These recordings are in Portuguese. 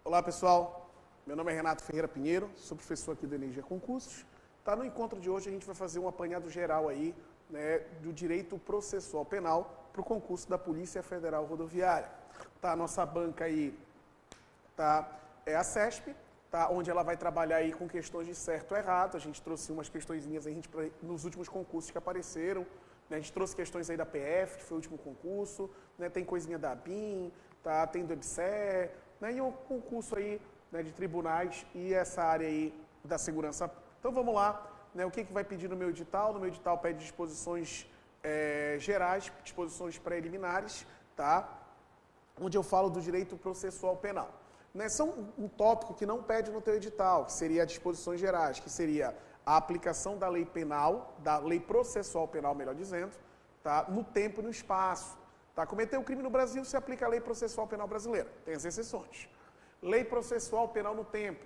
Olá, pessoal. Meu nome é Renato Ferreira Pinheiro, sou professor aqui do Energia Concursos. Tá, no encontro de hoje a gente vai fazer um apanhado geral aí, né, do direito processual penal para o concurso da Polícia Federal Rodoviária. Tá, a nossa banca aí é a CESP, tá, onde ela vai trabalhar aí com questões de certo ou errado. A gente trouxe umas questõezinhas aí, nos últimos concursos que apareceram. Né, a gente trouxe questões aí da PF, que foi o último concurso, né, tem coisinha da BIM, tá, tem do EBSER, né, e o concurso aí, né, de tribunais e essa área aí da segurança. Então vamos lá, né, o que vai pedir no meu edital? No meu edital pede disposições gerais, disposições preliminares, tá, onde eu falo do direito processual penal. Né, são um tópico que não pede no teu edital, que seria disposições gerais, que seria a aplicação da lei penal, da lei processual penal, melhor dizendo, tá, no tempo e no espaço. Tá, cometeu um crime no Brasil, se aplica a lei processual penal brasileira. Tem as exceções. Lei processual penal no tempo.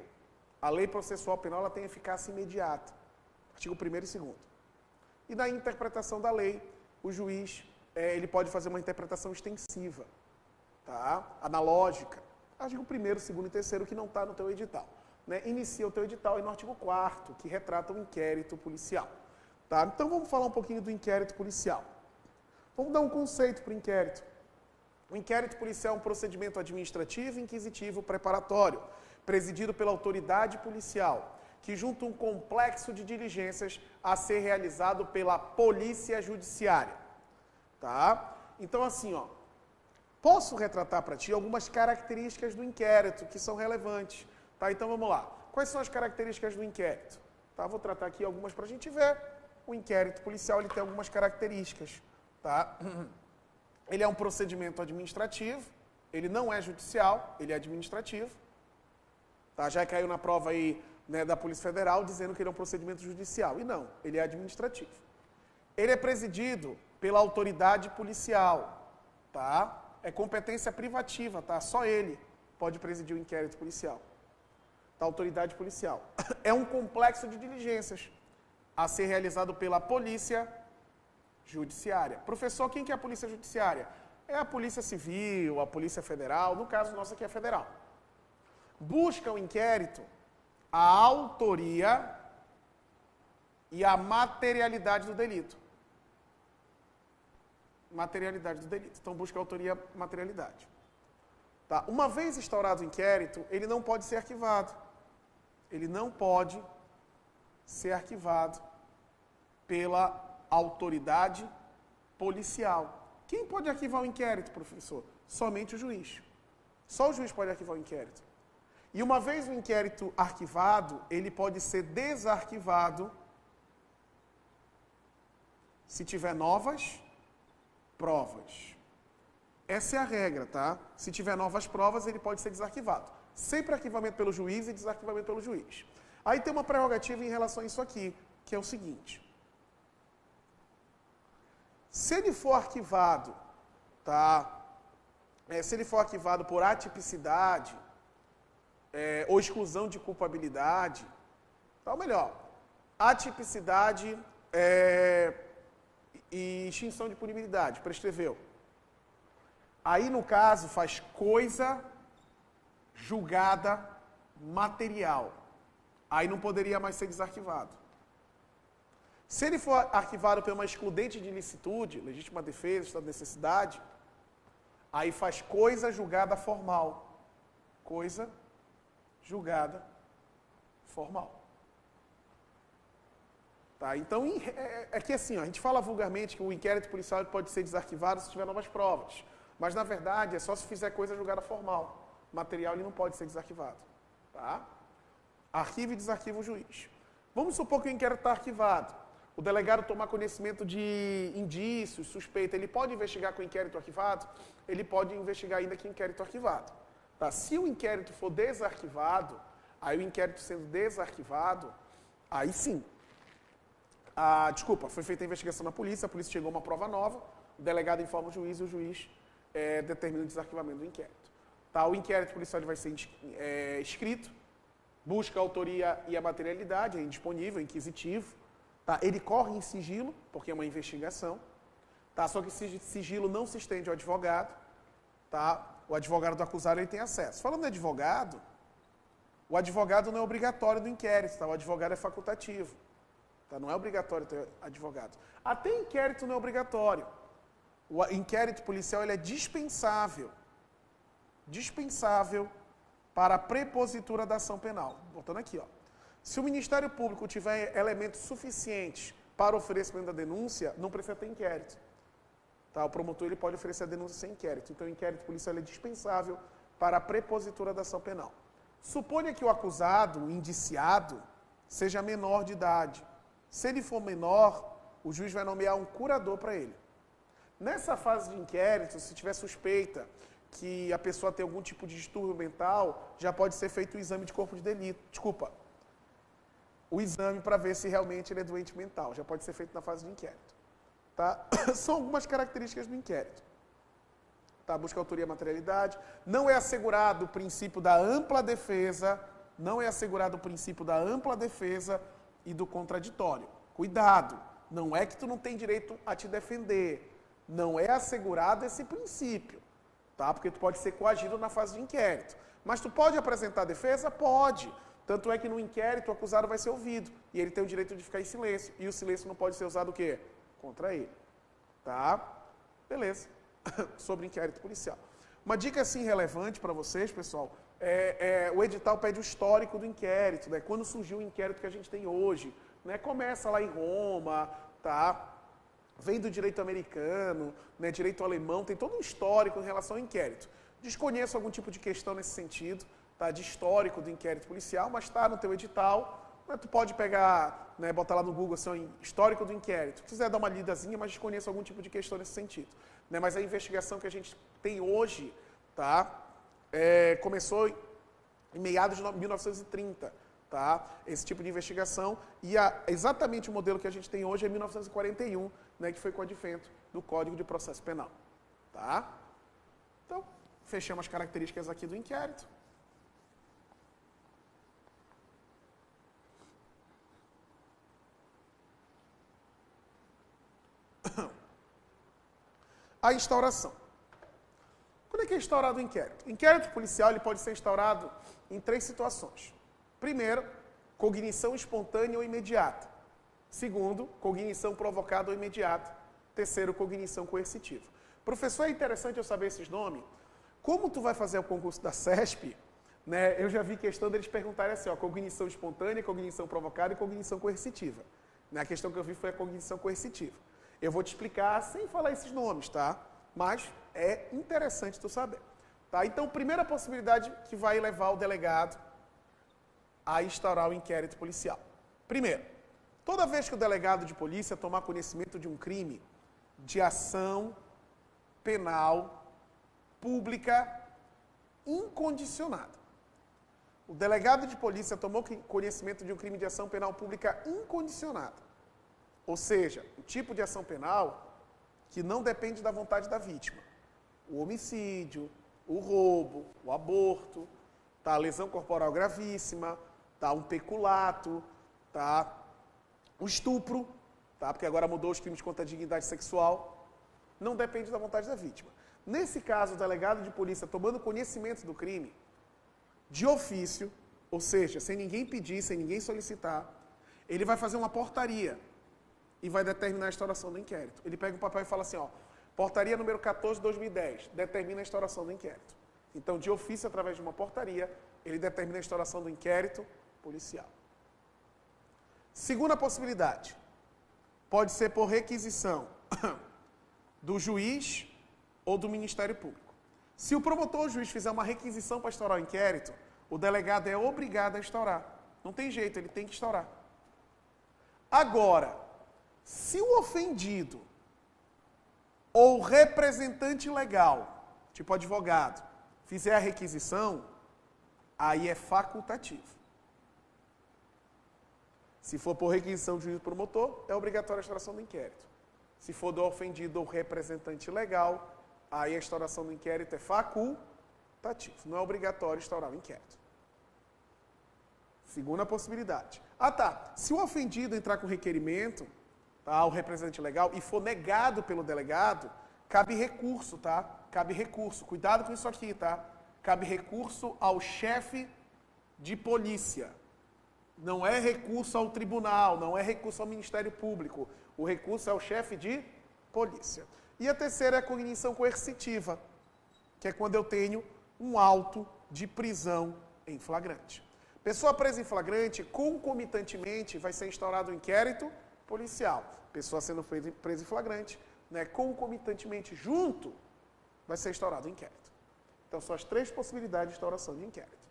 A lei processual penal ela tem eficácia imediata. Artigo 1º e 2º. E na interpretação da lei, o juiz ele pode fazer uma interpretação extensiva, tá, analógica. Artigo 1º, 2º e 3º que não está no teu edital. Né, inicia o teu edital aí no artigo 4º, que retrata o inquérito policial. Tá? Então vamos falar um pouquinho do inquérito policial. Vamos dar um conceito para o inquérito. O inquérito policial é um procedimento administrativo, inquisitivo, preparatório, presidido pela autoridade policial, que junta um complexo de diligências a ser realizado pela polícia judiciária. Tá? Então assim, ó, posso retratar para ti algumas características do inquérito que são relevantes. Tá, então vamos lá. Quais são as características do inquérito? Tá, vou tratar aqui algumas para a gente ver. O inquérito policial ele tem algumas características. Tá? Ele é um procedimento administrativo, ele não é judicial, ele é administrativo. Tá, já caiu na prova aí, né, da Polícia Federal dizendo que ele é um procedimento judicial. E não, ele é administrativo. Ele é presidido pela autoridade policial. Tá? É competência privativa, tá? Só ele pode presidir o inquérito policial. Da autoridade policial. É um complexo de diligências a ser realizado pela polícia judiciária. Professor, quem que é a polícia judiciária? É a polícia civil, a polícia federal, no caso nosso aqui é federal. Busca o inquérito a autoria e a materialidade do delito. Materialidade do delito. Então busca a autoria e a materialidade. Tá? Uma vez instaurado o inquérito, ele não pode ser arquivado. Ele não pode ser arquivado pela autoridade policial. Quem pode arquivar o inquérito, professor? Somente o juiz. Só o juiz pode arquivar o inquérito. E uma vez o inquérito arquivado, ele pode ser desarquivado se tiver novas provas. Essa é a regra, tá? Se tiver novas provas, ele pode ser desarquivado. Sempre arquivamento pelo juiz e desarquivamento pelo juiz. Aí tem uma prerrogativa em relação a isso aqui, que é o seguinte. Se ele for arquivado, tá? Se ele for arquivado por atipicidade ou exclusão de culpabilidade, tá, ou melhor, atipicidade e extinção de punibilidade, prescreveu. Aí, no caso, faz coisa julgada material. Aí não poderia mais ser desarquivado. Se ele for arquivado por uma excludente de ilicitude, legítima defesa, estado de necessidade, aí faz coisa julgada formal. Coisa julgada formal. Tá? Então, é que assim, ó, a gente fala vulgarmente que o inquérito policial pode ser desarquivado se tiver novas provas. Mas, na verdade, é só se fizer coisa julgada formal. Material ele não pode ser desarquivado. Tá? Arquiva e desarquiva o juiz. Vamos supor que o inquérito está arquivado. O delegado tomar conhecimento de indícios, suspeita, ele pode investigar com o inquérito arquivado? Ele pode investigar ainda com o inquérito arquivado. Tá? Se o inquérito for desarquivado, aí o inquérito sendo desarquivado, aí sim. Foi feita a investigação na polícia, a polícia chegou a uma prova nova, o delegado informa o juiz e o juiz determina o desarquivamento do inquérito. Tá? O inquérito policial vai ser escrito, busca a autoria e a materialidade, é indisponível, é inquisitivo. Tá? Ele corre em sigilo, porque é uma investigação. Tá? Só que esse sigilo não se estende ao advogado. Tá? O advogado do acusado ele tem acesso. Falando de advogado, O advogado não é obrigatório do inquérito, tá? O advogado é facultativo. Tá? Não é obrigatório ter advogado. Até inquérito não é obrigatório. O inquérito policial ele é dispensável. Dispensável para a prepositura da ação penal. Voltando aqui, ó. Se o Ministério Público tiver elementos suficientes para oferecimento da denúncia, não precisa ter inquérito. Tá? O promotor ele pode oferecer a denúncia sem inquérito. Então, o inquérito policial é dispensável para a prepositura da ação penal. Suponha que o acusado, o indiciado, seja menor de idade. Se ele for menor, o juiz vai nomear um curador para ele. Nessa fase de inquérito, se tiver suspeita que a pessoa tem algum tipo de distúrbio mental, já pode ser feito o exame de corpo de delito. O exame para ver se realmente ele é doente mental. Já pode ser feito na fase de inquérito. Tá? São algumas características do inquérito. Tá? Busca autoria e materialidade. Não é assegurado o princípio da ampla defesa. Não é assegurado o princípio da ampla defesa e do contraditório. Cuidado. Não é que tu não tem direito a te defender. Não é assegurado esse princípio. Tá? Porque tu pode ser coagido na fase de inquérito. Mas tu pode apresentar defesa? Pode. Tanto é que no inquérito o acusado vai ser ouvido. E ele tem o direito de ficar em silêncio. E o silêncio não pode ser usado o quê? Contra ele. Tá? Beleza. Sobre inquérito policial. Uma dica assim relevante para vocês, pessoal, o edital pede o histórico do inquérito, né? Quando surgiu o inquérito que a gente tem hoje, né? Começa lá em Roma, tá? Vem do direito americano, né? Direito alemão, tem todo um histórico em relação ao inquérito. Desconheço algum tipo de questão nesse sentido, tá? De histórico do inquérito policial, mas está no teu edital. Né? Tu pode pegar, né? Botar lá no Google assim, histórico do inquérito. Se quiser dar uma lidazinha, mas desconheço algum tipo de questão nesse sentido. Né? Mas a investigação que a gente tem hoje, tá? Começou em meados de 1930. Tá? Esse tipo de investigação. E exatamente o modelo que a gente tem hoje é 1941, né? Que foi com o advento do Código de Processo Penal. Tá? Então, fechamos as características aqui do inquérito. A instauração. Quando é que é instaurado o inquérito? O inquérito policial ele pode ser instaurado em 3 situações. Primeiro, cognição espontânea ou imediata. Segundo, cognição provocada ou imediata. Terceiro, cognição coercitiva. Professor, é interessante eu saber esses nomes. Como tu vai fazer o concurso da CESP, né, eu já vi questão deles perguntarem assim, ó, cognição espontânea, cognição provocada e cognição coercitiva. Né, a questão que eu vi foi a cognição coercitiva. Eu vou te explicar sem falar esses nomes, tá? Mas é interessante tu saber. Tá? Então, primeira possibilidade que vai levar o delegado a instaurar o inquérito policial. Primeiro, toda vez que o delegado de polícia tomar conhecimento de um crime de ação penal pública incondicionada. O delegado de polícia tomou conhecimento de um crime de ação penal pública incondicionada. Ou seja, o tipo de ação penal que não depende da vontade da vítima. O homicídio, o roubo, o aborto, tá? A lesão corporal gravíssima, tá? Um peculato, tá? O estupro, tá? Porque agora mudou os crimes contra a dignidade sexual. Não depende da vontade da vítima. Nesse caso, o delegado de polícia tomando conhecimento do crime, de ofício, ou seja, sem ninguém pedir, sem ninguém solicitar, ele vai fazer uma portaria e vai determinar a instauração do inquérito. Ele pega o papel e fala assim, ó, portaria número 14 de 2010, determina a instauração do inquérito. Então, de ofício, através de uma portaria, ele determina a instauração do inquérito policial. Segunda possibilidade, pode ser por requisição do juiz ou do Ministério Público. Se o promotor ou o juiz fizer uma requisição para instaurar o inquérito, o delegado é obrigado a instaurar. Não tem jeito, ele tem que instaurar. Agora, se o ofendido ou representante legal, tipo advogado, fizer a requisição, aí é facultativo. Se for por requisição do juiz do promotor, é obrigatória a instauração do inquérito. Se for do ofendido ou representante legal, aí a instauração do inquérito é facultativo. Não é obrigatório instaurar o inquérito. Segunda possibilidade. Ah, tá. Se o ofendido entrar com requerimento, tá, o representante legal, e for negado pelo delegado, cabe recurso, tá? Cabe recurso. Cuidado com isso aqui, tá? Cabe recurso ao chefe de polícia. Não é recurso ao tribunal, não é recurso ao Ministério Público. O recurso é ao chefe de polícia. E a terceira é a cognição coercitiva, que é quando eu tenho um auto de prisão em flagrante. Pessoa presa em flagrante, concomitantemente, vai ser instaurado um inquérito policial. Pessoa sendo presa em flagrante, né, concomitantemente, junto, vai ser instaurado um inquérito. Então, são as três possibilidades de instauração de inquérito.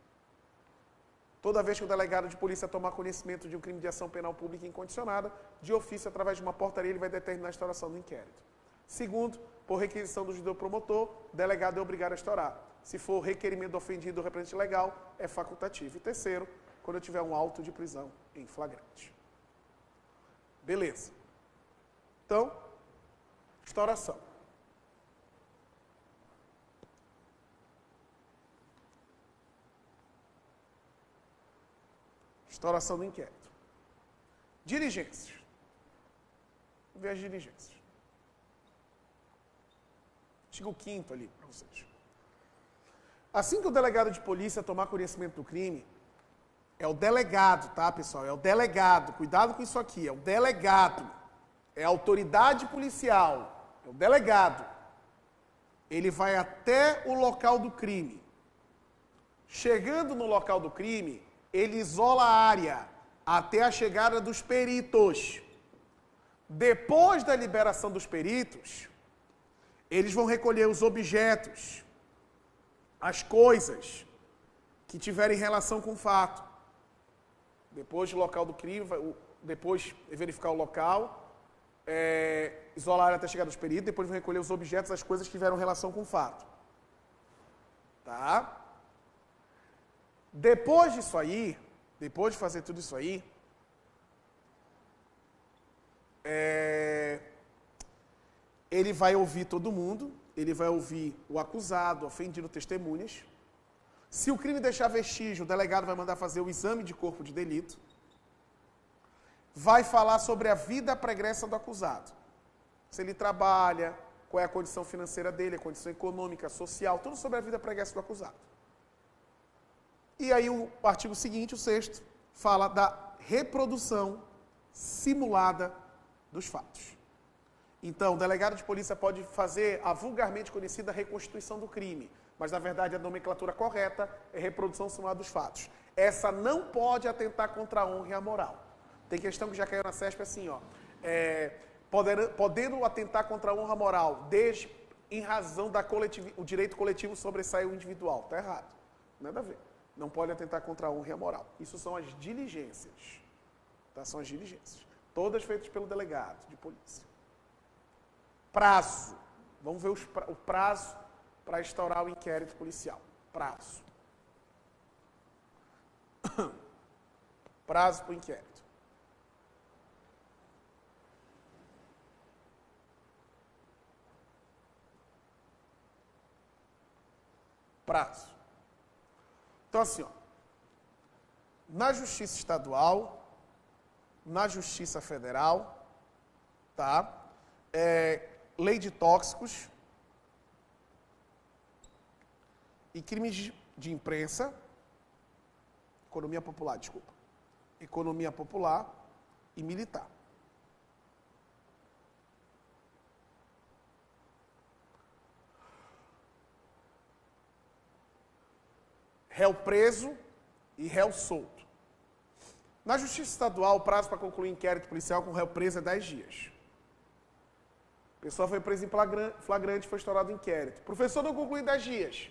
Toda vez que o delegado de polícia tomar conhecimento de um crime de ação penal pública incondicionada, de ofício, através de uma portaria, ele vai determinar a instauração do inquérito. Segundo, por requisição do judeu promotor, o delegado é obrigado a instaurar. Se for requerimento do ofendido ou representante legal, é facultativo. E terceiro, quando eu tiver um auto de prisão em flagrante. Beleza. Então, instauração. Instauração do inquérito. Diligências. Vamos ver as diligências. Artigo 5º ali para vocês. Assim que o delegado de polícia tomar conhecimento do crime, é o delegado, tá, pessoal? É o delegado. Cuidado com isso aqui. É o delegado. É a autoridade policial. É o delegado. Ele vai até o local do crime. Chegando no local do crime, ele isola a área até a chegada dos peritos. Depois da liberação dos peritos, eles vão recolher os objetos, as coisas que tiverem relação com o fato. Depois do local do crime, depois verificar o local, isolar a área até a chegada dos peritos, depois vão recolher os objetos, as coisas que tiveram relação com o fato. Tá? Depois disso aí, depois de fazer tudo isso aí, ele vai ouvir todo mundo, ele vai ouvir o acusado, o ofendido, testemunhas. Se o crime deixar vestígio, o delegado vai mandar fazer o exame de corpo de delito. Vai falar sobre a vida pregressa do acusado. Se ele trabalha, qual é a condição financeira dele, a condição econômica, social, tudo sobre a vida pregressa do acusado. E aí o artigo seguinte, o 6º, fala da reprodução simulada dos fatos. Então, o delegado de polícia pode fazer a vulgarmente conhecida reconstituição do crime, mas na verdade a nomenclatura correta é reprodução simulada dos fatos. Essa não pode atentar contra a honra e a moral. Tem questão que já caiu na CESP assim, ó, podendo atentar contra a honra moral, desde em razão da o direito coletivo sobressair o individual. Está errado. Nada a ver. Não pode atentar contra a honra e a moral. Isso são as diligências. Tá? São as diligências. Todas feitas pelo delegado de polícia. Prazo. Vamos ver o prazo para instaurar o inquérito policial. Prazo. Prazo para o inquérito. Prazo. Então, assim, ó, na Justiça Estadual, na Justiça Federal, tá? Lei de tóxicos e crimes de imprensa, economia popular, desculpa, economia popular e militar. Réu preso e réu solto. Na Justiça Estadual, o prazo para concluir inquérito policial com réu preso é 10 dias. A pessoa foi presa em flagrante e foi instaurado o inquérito. Professor, não conclui em 10 dias.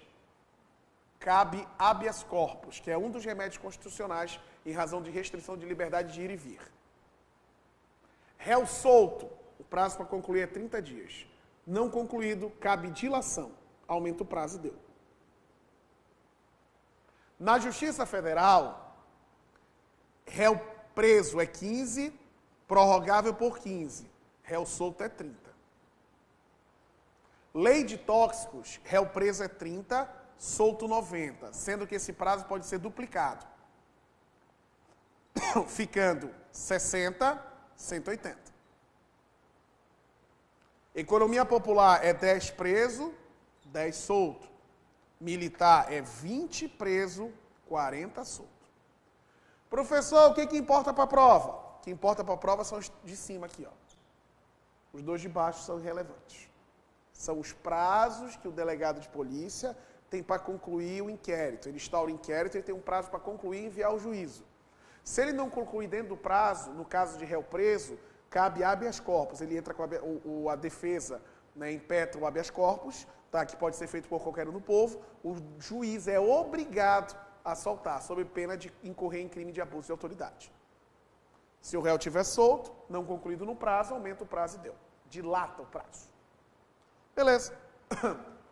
Cabe habeas corpus, que é um dos remédios constitucionais em razão de restrição de liberdade de ir e vir. Réu solto, o prazo para concluir é 30 dias. Não concluído, cabe dilação. Aumenta o prazo e deu. Na Justiça Federal, réu preso é 15, prorrogável por 15. Réu solto é 30. Lei de tóxicos, réu preso é 30, solto 90, sendo que esse prazo pode ser duplicado, ficando 60, 180. Economia popular é 10 preso, 10 solto. Militar é 20 preso, 40 solto. Professor, o que importa para a prova? O que importa para a prova são os de cima aqui, ó. Os dois de baixo são irrelevantes. São os prazos que o delegado de polícia tem para concluir o inquérito. Ele instaura o inquérito, ele tem um prazo para concluir e enviar ao juízo. Se ele não concluir dentro do prazo, no caso de réu preso, cabe habeas corpus. Ele entra com a defesa, né, impetra o habeas corpus, tá, que pode ser feito por qualquer um do povo. O juiz é obrigado a soltar, sob pena de incorrer em crime de abuso de autoridade. Se o réu estiver solto, não concluído no prazo, aumenta o prazo e deu. Dilata o prazo. Beleza.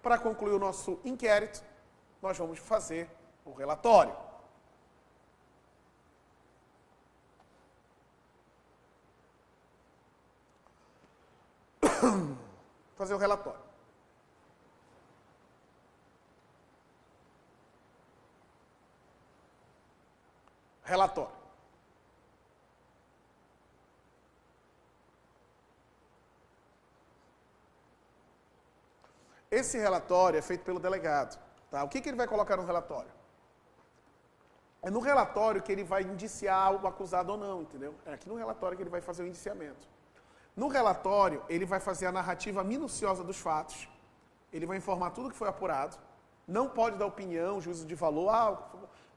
Para concluir o nosso inquérito, nós vamos fazer o relatório. Fazer o relatório. Relatório. Esse relatório é feito pelo delegado. Tá? O que ele vai colocar no relatório? É no relatório que ele vai indiciar o acusado ou não, entendeu? É aqui no relatório que ele vai fazer o indiciamento. No relatório, ele vai fazer a narrativa minuciosa dos fatos, ele vai informar tudo que foi apurado, não pode dar opinião, juízo de valor,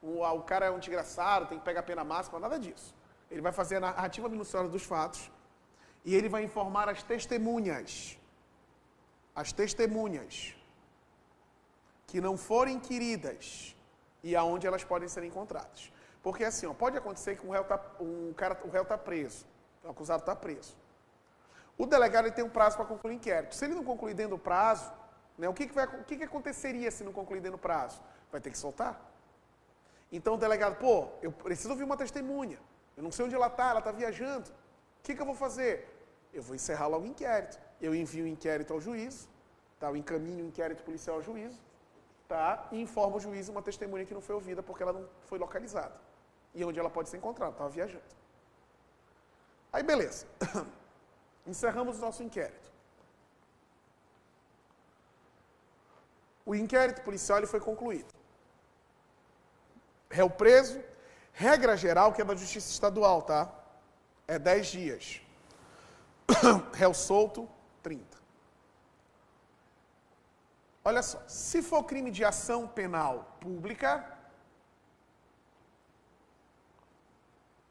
o cara é um desgraçado, tem que pegar a pena máxima, nada disso. Ele vai fazer a narrativa minuciosa dos fatos e ele vai informar as testemunhas que não forem inquiridas e aonde elas podem ser encontradas. Porque assim, ó, pode acontecer que o réu está preso, o acusado está preso. O delegado ele tem um prazo para concluir o inquérito. Se ele não concluir dentro do prazo, né, o que aconteceria se não concluir dentro do prazo? Vai ter que soltar. Então o delegado, eu preciso ouvir uma testemunha. Eu não sei onde ela está viajando. O que eu vou fazer? Eu vou encerrar logo o inquérito. Eu envio o inquérito ao juízo, tá? Eu encaminho o inquérito policial ao juízo, tá? E informo o juízo uma testemunha que não foi ouvida porque ela não foi localizada. E onde ela pode ser encontrada, estava viajando. Aí beleza. Encerramos o nosso inquérito. O inquérito policial ele foi concluído. Réu preso, regra geral que é da Justiça Estadual, tá? É 10 dias. Réu solto, 30. Olha só, se for crime de ação penal pública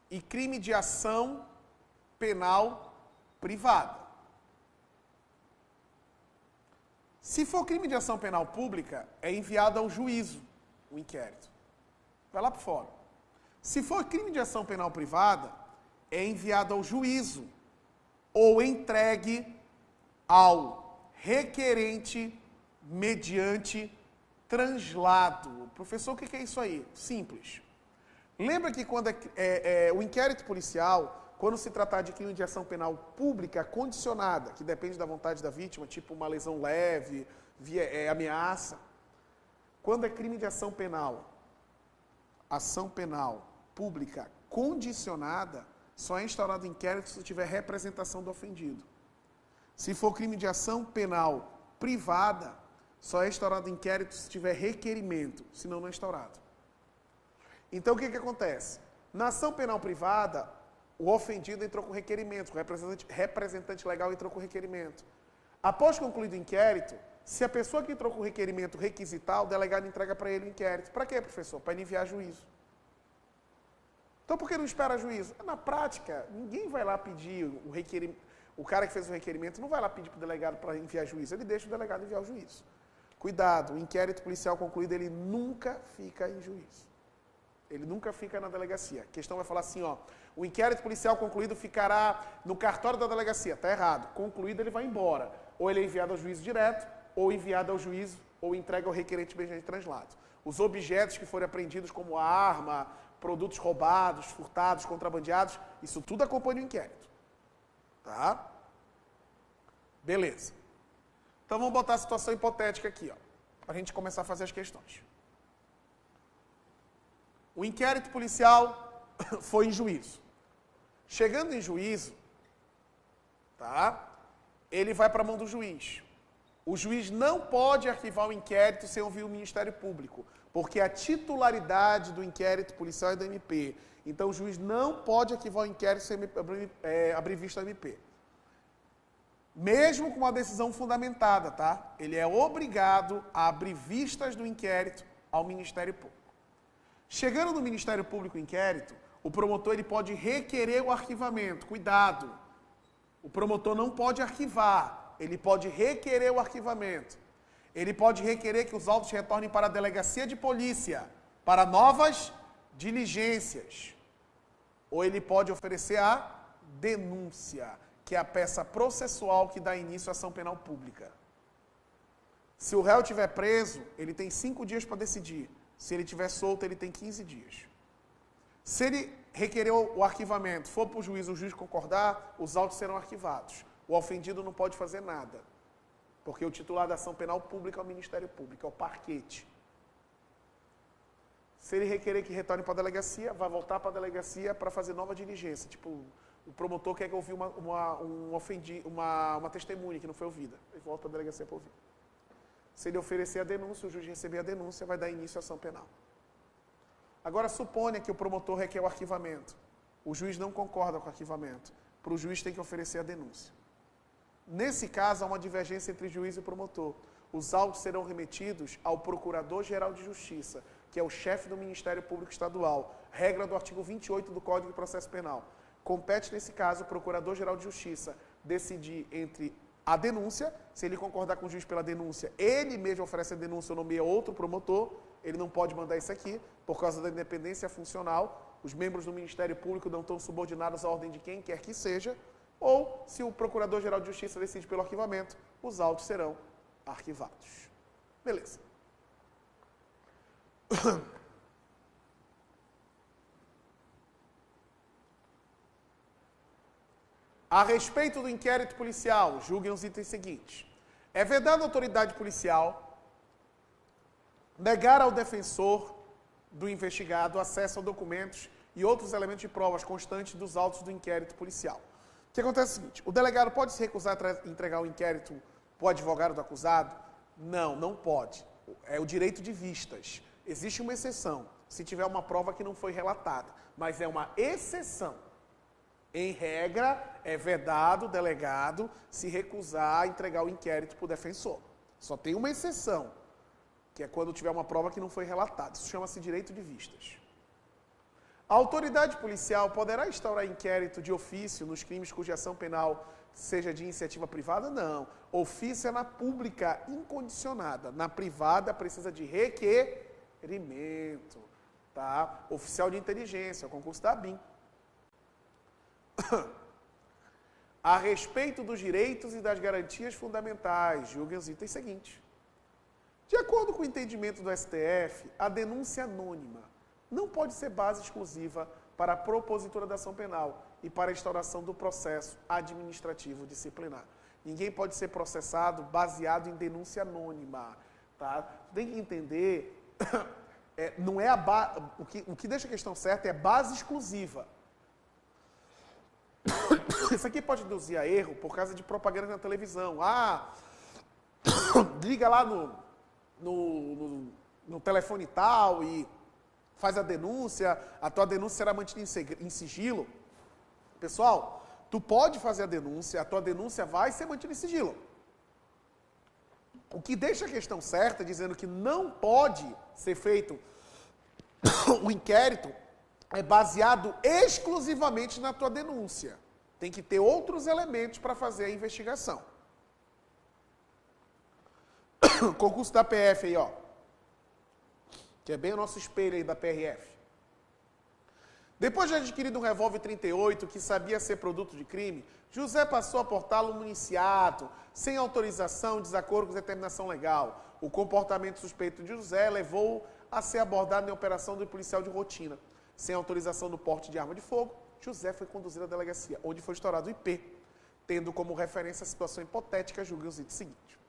e crime de ação penal privada. Se for crime de ação penal pública, é enviado ao juízo o inquérito. Vai lá para fora. Se for crime de ação penal privada, é enviado ao juízo ou entregue ao requerente mediante translado. Professor, o que é isso aí? Simples. Lembra que quando o inquérito policial, quando se tratar de crime de ação penal pública condicionada, que depende da vontade da vítima, tipo uma lesão leve, ameaça, quando é crime de ação penal pública condicionada, só é instaurado inquérito se tiver representação do ofendido. Se for crime de ação penal privada, só é instaurado inquérito se tiver requerimento, senão não é instaurado. Então, o que acontece? Na ação penal privada, o ofendido entrou com requerimento, o representante legal entrou com requerimento. Após concluído o inquérito, se a pessoa que entrou com requerimento requisitar, o delegado entrega para ele o inquérito. Para quê, professor? Para ele enviar juízo. Então, por que não espera juízo? Na prática, ninguém vai lá pedir o requerimento. O cara que fez o requerimento não vai lá pedir para o delegado para enviar juízo. Ele deixa o delegado enviar o juízo. Cuidado, o inquérito policial concluído, ele nunca fica em juízo. Ele nunca fica na delegacia. A questão vai falar assim, ó, o inquérito policial concluído ficará no cartório da delegacia. Está errado. Concluído, ele vai embora. Ou ele é enviado ao juízo direto, ou enviado ao juízo, ou entregue ao requerente mediante translado. Os objetos que forem apreendidos como arma, produtos roubados, furtados, contrabandeados, isso tudo acompanha o inquérito. Tá? Beleza. Então vamos botar a situação hipotética aqui, ó, para a gente começar a fazer as questões. O inquérito policial foi em juízo. Chegando em juízo, tá? Ele vai para a mão do juiz. O juiz não pode arquivar o inquérito sem ouvir o Ministério Público, porque a titularidade do inquérito policial é do MP. Então, o juiz não pode arquivar o inquérito sem abrir vista ao MP. Mesmo com uma decisão fundamentada, tá? Ele é obrigado a abrir vistas do inquérito ao Ministério Público. Chegando no Ministério Público o inquérito, o promotor ele pode requerer o arquivamento. Cuidado! O promotor não pode arquivar, ele pode requerer o arquivamento. Ele pode requerer que os autos retornem para a delegacia de polícia, para novas diligências. Ou ele pode oferecer a denúncia, que é a peça processual que dá início à ação penal pública. Se o réu estiver preso, ele tem 5 dias para decidir. Se ele estiver solto, ele tem 15 dias. Se ele requerer o arquivamento, for para o juiz concordar, os autos serão arquivados. O ofendido não pode fazer nada, porque o titular da ação penal pública é o Ministério Público, é o parquete. Se ele requerer que retorne para a delegacia, vai voltar para a delegacia para fazer nova diligência. Tipo, o promotor quer que ouvir uma testemunha que não foi ouvida. Ele volta para a delegacia para ouvir. Se ele oferecer a denúncia, o juiz receber a denúncia, vai dar início à ação penal. Agora, suponha que o promotor requer o arquivamento. O juiz não concorda com o arquivamento. Para o juiz tem que oferecer a denúncia. Nesse caso, há uma divergência entre juiz e promotor. Os autos serão remetidos ao Procurador-Geral de Justiça, que é o chefe do Ministério Público Estadual, regra do artigo 28 do Código de Processo Penal. Compete, nesse caso, o Procurador-Geral de Justiça decidir entre a denúncia, se ele concordar com o juiz pela denúncia, ele mesmo oferece a denúncia ou nomeia outro promotor, ele não pode mandar isso aqui, por causa da independência funcional, os membros do Ministério Público não estão subordinados à ordem de quem quer que seja, ou, se o Procurador-Geral de Justiça decide pelo arquivamento, os autos serão arquivados. Beleza. A respeito do inquérito policial, julguem os itens seguintes. É vedado à autoridade policial negar ao defensor do investigado acesso a documentos e outros elementos de provas constantes dos autos do inquérito policial. O que acontece é o seguinte, o delegado pode se recusar a entregar o inquérito para o advogado do acusado? Não, não pode. É o direito de vistas. Existe uma exceção, se tiver uma prova que não foi relatada, mas é uma exceção. Em regra, é vedado o delegado se recusar a entregar o inquérito para o defensor. Só tem uma exceção, que é quando tiver uma prova que não foi relatada. Isso chama-se direito de vistas. A autoridade policial poderá instaurar inquérito de ofício nos crimes cuja ação penal seja de iniciativa privada? Não. Ofício é na pública incondicionada. Na privada precisa de requerimento. Tá? Oficial de inteligência, é o concurso da ABIN. A respeito dos direitos e das garantias fundamentais, julguem os itens seguintes. De acordo com o entendimento do STF, a denúncia anônima não pode ser base exclusiva para a propositura da ação penal e para a instauração do processo administrativo disciplinar. Ninguém pode ser processado baseado em denúncia anônima. Tá? Tem que entender, não é o que deixa a questão certa é base exclusiva. Isso aqui pode induzir a erro por causa de propaganda na televisão. Liga lá no telefone tal e faz a denúncia, a tua denúncia será mantida em sigilo. Pessoal, tu pode fazer a denúncia, a tua denúncia vai ser mantida em sigilo. O que deixa a questão certa, dizendo que não pode ser feito o inquérito, é baseado exclusivamente na tua denúncia. Tem que ter outros elementos para fazer a investigação. Concurso da PF aí, ó. Que é bem o nosso espelho aí da PRF. Depois de adquirido um revólver 38 que sabia ser produto de crime, José passou a portá-lo municiado, sem autorização, em desacordo com determinação legal. O comportamento suspeito de José levou a ser abordado em operação do policial de rotina. Sem autorização do porte de arma de fogo, José foi conduzido à delegacia, onde foi estourado o IP, tendo como referência a situação hipotética, julgue os itens seguintes.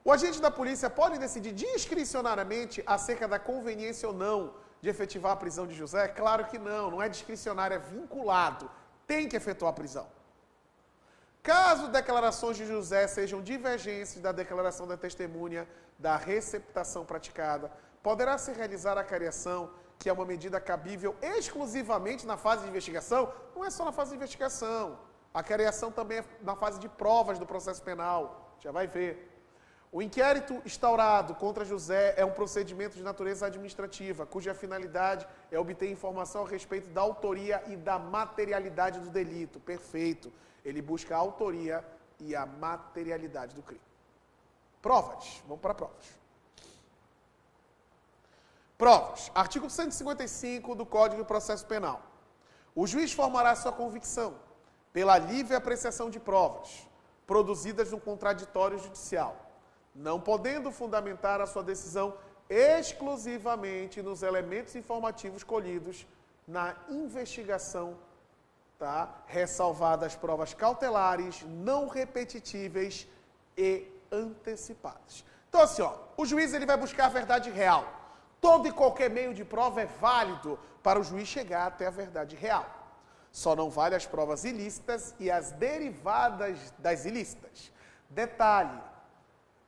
O agente da polícia pode decidir discricionariamente acerca da conveniência ou não de efetivar a prisão de José? Claro que não é discricionário, é vinculado. Tem que efetuar a prisão. Caso declarações de José sejam divergentes da declaração da testemunha da receptação praticada, poderá se realizar a cariação, que é uma medida cabível exclusivamente na fase de investigação? Não é só na fase de investigação. A cariação também é na fase de provas do processo penal. Já vai ver. O inquérito instaurado contra José é um procedimento de natureza administrativa, cuja finalidade é obter informação a respeito da autoria e da materialidade do delito. Perfeito. Ele busca a autoria e a materialidade do crime. Provas. Vamos para provas. Provas. Artigo 155 do Código de Processo Penal. O juiz formará sua convicção pela livre apreciação de provas produzidas no contraditório judicial, não podendo fundamentar a sua decisão exclusivamente nos elementos informativos colhidos na investigação, ressalvadas provas cautelares, não repetitíveis e antecipadas. Então, assim, o juiz ele vai buscar a verdade real. Todo e qualquer meio de prova é válido para o juiz chegar até a verdade real. Só não vale as provas ilícitas e as derivadas das ilícitas. Detalhe,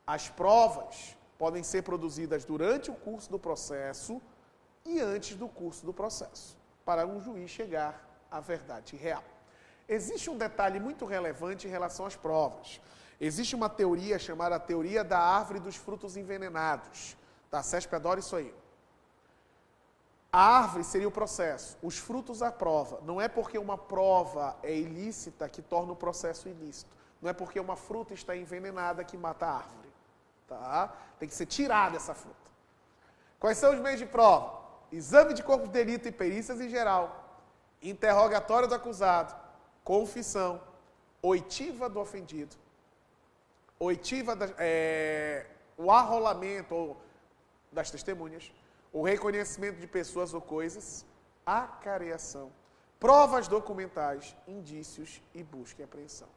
as provas podem ser produzidas durante o curso do processo e antes do curso do processo, para um juiz chegar à verdade real. Existe um detalhe muito relevante em relação às provas. Existe uma teoria chamada teoria da árvore dos frutos envenenados. Tá? CESP adora isso aí. A árvore seria o processo, os frutos a prova. Não é porque uma prova é ilícita que torna o processo ilícito. Não é porque uma fruta está envenenada que mata a árvore. Tá? Tem que ser tirada essa fruta. Quais são os meios de prova? Exame de corpo de delito e perícias em geral, interrogatório do acusado, confissão, oitiva do ofendido, o arrolamento das testemunhas, o reconhecimento de pessoas ou coisas, a careação, provas documentais, indícios e busca e apreensão.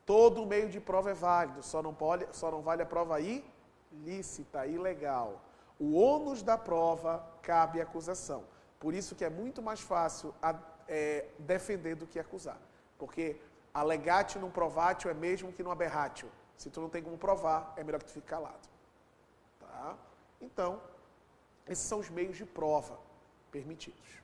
Todo meio de prova é válido, só não vale a prova ilícita, ilegal. O ônus da prova cabe à acusação. Por isso que é muito mais fácil defender do que acusar. Porque alegatio non provatio é mesmo que non aberratio. Se tu não tem como provar, é melhor que tu fique calado. Tá? Então, esses são os meios de prova permitidos.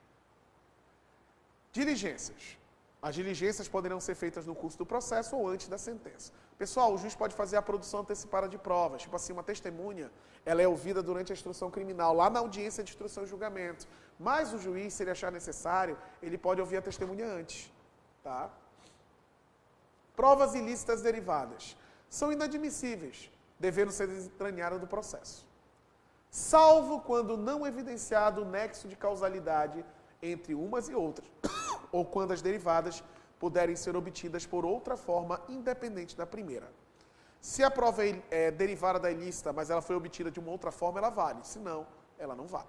Diligências. As diligências poderão ser feitas no curso do processo ou antes da sentença. Pessoal, o juiz pode fazer a produção antecipada de provas. Tipo assim, uma testemunha, ela é ouvida durante a instrução criminal, lá na audiência de instrução e julgamento. Mas o juiz, se ele achar necessário, ele pode ouvir a testemunha antes. Tá? Provas ilícitas derivadas. São inadmissíveis, devendo ser desentranhadas do processo. Salvo quando não evidenciado o nexo de causalidade entre umas e outras, ou quando as derivadas puderem ser obtidas por outra forma independente da primeira. Se a prova é derivada da ilícita, mas ela foi obtida de uma outra forma, ela vale. Se não, ela não vale.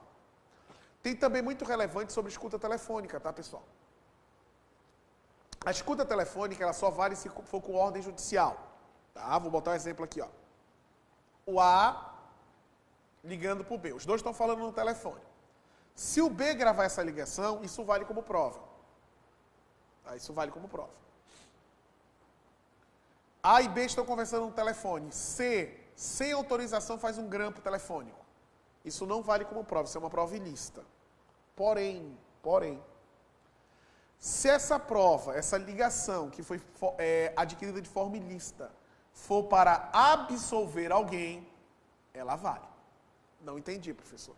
Tem também muito relevante sobre escuta telefônica, tá, pessoal? A escuta telefônica, ela só vale se for com ordem judicial. Tá? Vou botar um exemplo aqui, ó. O A ligando para o B. Os dois estão falando no telefone. Se o B gravar essa ligação, isso vale como prova. Tá? Isso vale como prova. A e B estão conversando no telefone. C, sem autorização, faz um grampo telefônico. Isso não vale como prova, isso é uma prova ilícita. Porém, se essa prova, essa ligação que foi adquirida de forma ilícita, for para absolver alguém, ela vale. Não entendi, professor.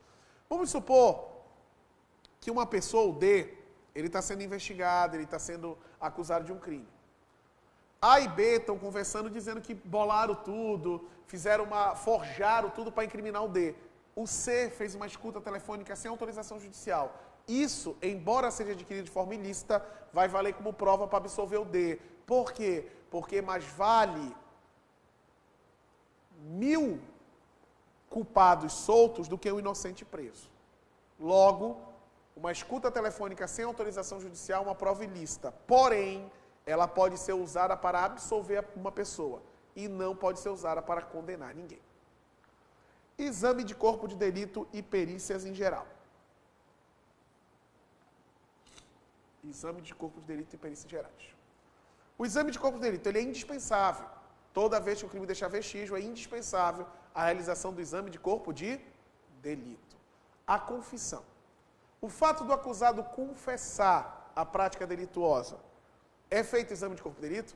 Vamos supor que uma pessoa, o D, ele está sendo investigado, ele está sendo acusado de um crime. A e B estão conversando dizendo que bolaram tudo, forjaram tudo para incriminar o D. O C fez uma escuta telefônica sem autorização judicial. Isso, embora seja adquirido de forma ilícita, vai valer como prova para absolver o D. Por quê? Porque mais vale 1000 culpados soltos do que um inocente preso. Logo, uma escuta telefônica sem autorização judicial é uma prova ilícita. Porém, ela pode ser usada para absolver uma pessoa e não pode ser usada para condenar ninguém. Exame de corpo de delito e perícias em geral. Exame de corpo de delito e perícias gerais. O exame de corpo de delito ele é indispensável. Toda vez que o crime deixar vestígio, é indispensável a realização do exame de corpo de delito. A confissão. O fato do acusado confessar a prática delituosa, é feito o exame de corpo de delito?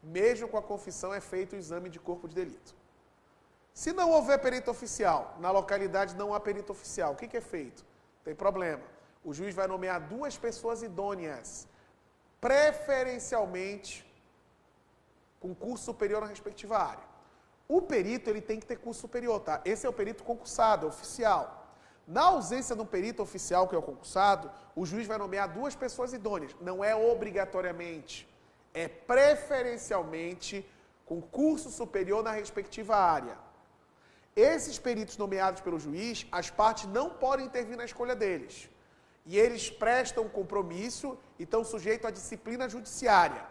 Mesmo com a confissão, é feito o exame de corpo de delito. Se não houver perito oficial, na localidade não há perito oficial, o que é feito? Tem problema. O juiz vai nomear 2 pessoas idôneas, preferencialmente com curso superior na respectiva área. O perito ele tem que ter curso superior, tá? Esse é o perito concursado, oficial. Na ausência de um perito oficial, que é o concursado, o juiz vai nomear 2 pessoas idôneas. Não é obrigatoriamente, é preferencialmente com curso superior na respectiva área. Esses peritos nomeados pelo juiz, as partes não podem intervir na escolha deles. E eles prestam compromisso e estão sujeitos à disciplina judiciária.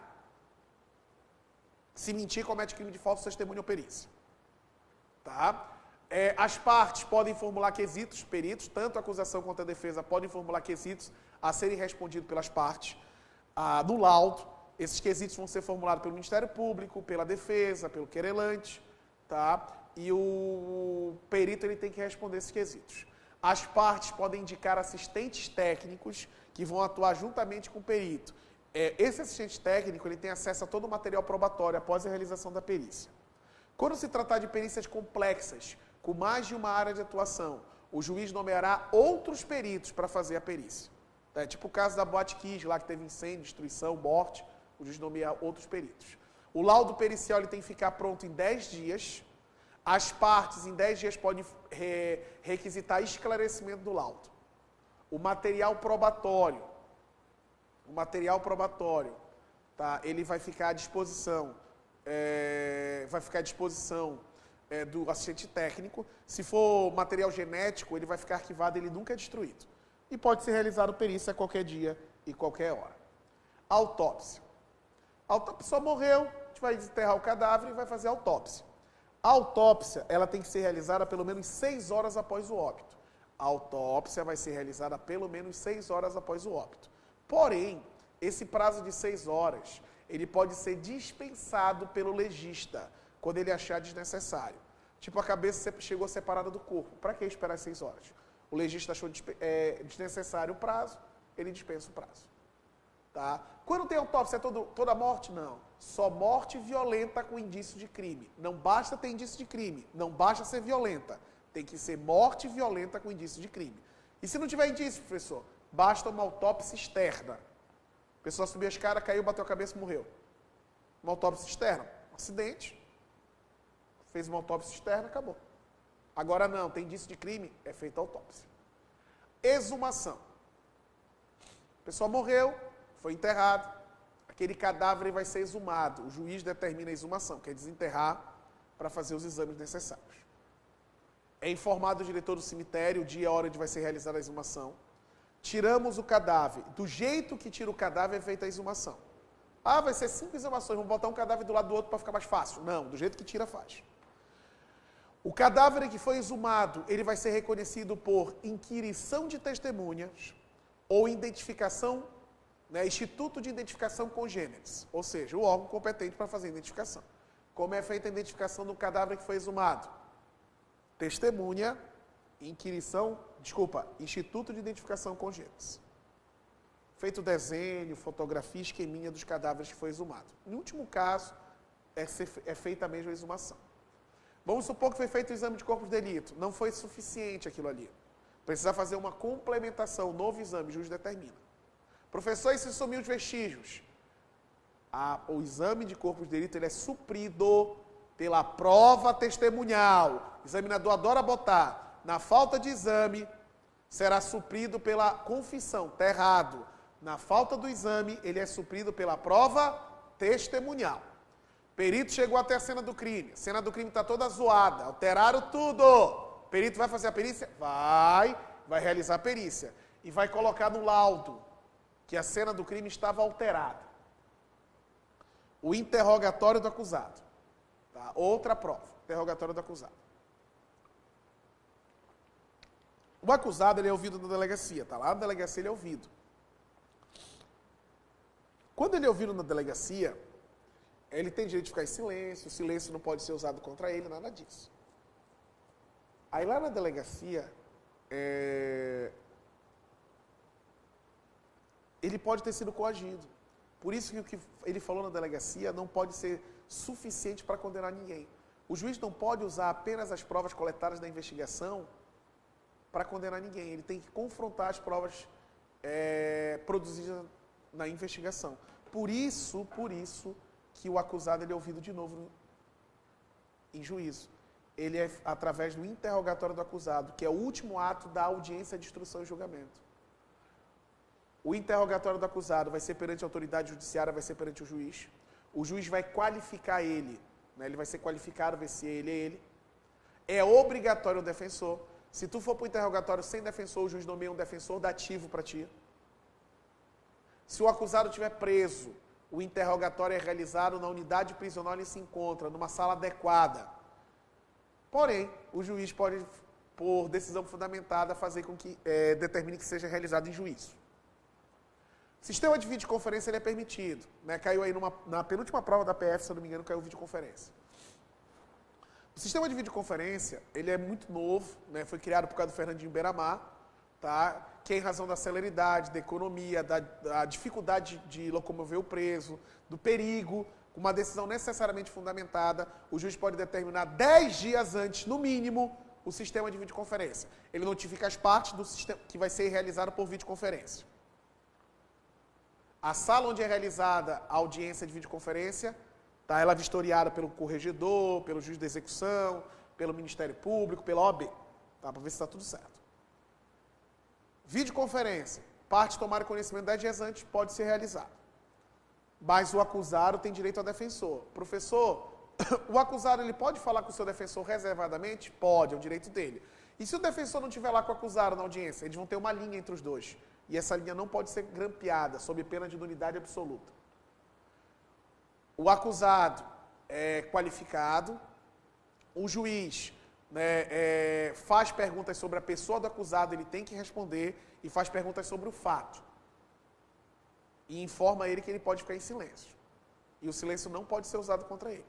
Se mentir, comete crime de falso testemunho ou perícia. Tá? As partes podem formular quesitos, peritos, tanto a acusação quanto a defesa podem formular quesitos a serem respondidos pelas partes no laudo. Esses quesitos vão ser formulados pelo Ministério Público, pela defesa, pelo querelante, tá? E o perito ele tem que responder esses quesitos. As partes podem indicar assistentes técnicos que vão atuar juntamente com o perito. Esse assistente técnico ele tem acesso a todo o material probatório após a realização da perícia. Quando se tratar de perícias complexas, com mais de uma área de atuação, o juiz nomeará outros peritos para fazer a perícia. Tipo o caso da Boate Kiss, lá que teve incêndio, destruição, morte, o juiz nomeia outros peritos. O laudo pericial ele tem que ficar pronto em 10 dias. As partes, em 10 dias, podem requisitar esclarecimento do laudo. O material probatório, tá? Ele vai ficar à disposição, do assistente técnico. Se for material genético, ele vai ficar arquivado, ele nunca é destruído. E pode ser realizado perícia a qualquer dia e qualquer hora. Autópsia. A pessoa morreu, a gente vai desenterrar o cadáver e vai fazer a autópsia. A autópsia, ela tem que ser realizada pelo menos 6 horas após o óbito. A autópsia vai ser realizada pelo menos 6 horas após o óbito. Porém, esse prazo de 6 horas, ele pode ser dispensado pelo legista, quando ele achar desnecessário. Tipo, a cabeça chegou separada do corpo. Para que esperar 6 horas? O legista achou desnecessário o prazo, ele dispensa o prazo. Tá? Quando tem autópsia, é toda morte? Não. Só morte violenta com indício de crime. Não basta ter indício de crime, não basta ser violenta. Tem que ser morte violenta com indício de crime. E se não tiver indício, professor? Basta uma autópsia externa. A pessoa subiu a escada, caiu, bateu a cabeça e morreu. Uma autópsia externa. Um acidente. Fez uma autópsia externa, acabou. Agora não, tem indício de crime, é feita a autópsia. Exumação. A pessoa morreu, foi enterrado, aquele cadáver vai ser exumado. O juiz determina a exumação, quer desenterrar para fazer os exames necessários. É informado o diretor do cemitério o dia e a hora onde vai ser realizada a exumação. Tiramos o cadáver. Do jeito que tira o cadáver é feita a exumação. Ah, vai ser 5 exumações, vamos botar um cadáver do lado do outro para ficar mais fácil. Não, do jeito que tira faz. O cadáver que foi exumado, ele vai ser reconhecido por inquirição de testemunhas ou identificação, Instituto de Identificação Congêneres, ou seja, o órgão competente para fazer a identificação. Como é feita a identificação do cadáver que foi exumado? Testemunha, Instituto de Identificação Congêneres. Feito desenho, fotografia, esqueminha dos cadáveres que foi exumado. No último caso, é feita a mesma exumação. Vamos supor que foi feito o exame de corpo de delito. Não foi suficiente aquilo ali. Precisa fazer uma complementação, novo exame, o juiz determina. Professor, e se sumiu os vestígios? O exame de corpo de delito ele é suprido pela prova testemunhal. O examinador adora botar. Na falta de exame, será suprido pela confissão. Está errado. Na falta do exame, ele é suprido pela prova testemunhal. Perito chegou até a cena do crime. A cena do crime está toda zoada. Alteraram tudo. Perito vai fazer a perícia? Vai realizar a perícia. E vai colocar no laudo que a cena do crime estava alterada. O interrogatório do acusado. Tá? Outra prova. Interrogatório do acusado. O acusado ele é ouvido na delegacia. Está lá na delegacia, ele é ouvido. Quando ele é ouvido na delegacia, ele tem direito de ficar em silêncio, o silêncio não pode ser usado contra ele, nada disso. Aí lá na delegacia, ele pode ter sido coagido. Por isso que o que ele falou na delegacia não pode ser suficiente para condenar ninguém. O juiz não pode usar apenas as provas coletadas da investigação para condenar ninguém. Ele tem que confrontar as provas produzidas na investigação. Por isso que o acusado ele é ouvido de novo em juízo. Ele é através do interrogatório do acusado, que é o último ato da audiência de instrução e julgamento. O interrogatório do acusado vai ser perante a autoridade judiciária, vai ser perante o juiz. O juiz vai qualificar ele, né? Ele vai ser qualificado, ver se ele é ele. É obrigatório o defensor. Se tu for para o interrogatório sem defensor, o juiz nomeia um defensor dativo para ti. Se o acusado estiver preso, o interrogatório é realizado na unidade prisional onde ele se encontra, numa sala adequada. Porém, o juiz pode, por decisão fundamentada, fazer com que determine que seja realizado em juízo. Sistema de videoconferência ele é permitido. Né? Caiu aí na penúltima prova da PF, se eu não me engano, caiu videoconferência. O sistema de videoconferência, ele é muito novo, né? Foi criado por causa do Fernandinho Beiramar, tá? Que é em razão da celeridade, da economia, da dificuldade de locomover o preso, do perigo, com uma decisão necessariamente fundamentada, o juiz pode determinar 10 dias antes, no mínimo, o sistema de videoconferência. Ele notifica as partes do sistema que vai ser realizado por videoconferência. A sala onde é realizada a audiência de videoconferência, tá? Ela é vistoriada pelo corregedor, pelo juiz de execução, pelo Ministério Público, pela OAB, tá? Para ver se está tudo certo. Videoconferência, partes tomarem conhecimento 10 dias antes, pode ser realizado. Mas o acusado tem direito ao defensor. Professor, o acusado ele pode falar com o seu defensor reservadamente? Pode, é o direito dele. E se o defensor não estiver lá com o acusado na audiência, eles vão ter uma linha entre os dois. E essa linha não pode ser grampeada, sob pena de nulidade absoluta. O acusado é qualificado, o juiz, né, faz perguntas sobre a pessoa do acusado, ele tem que responder, e faz perguntas sobre o fato. E informa ele que ele pode ficar em silêncio. E o silêncio não pode ser usado contra ele.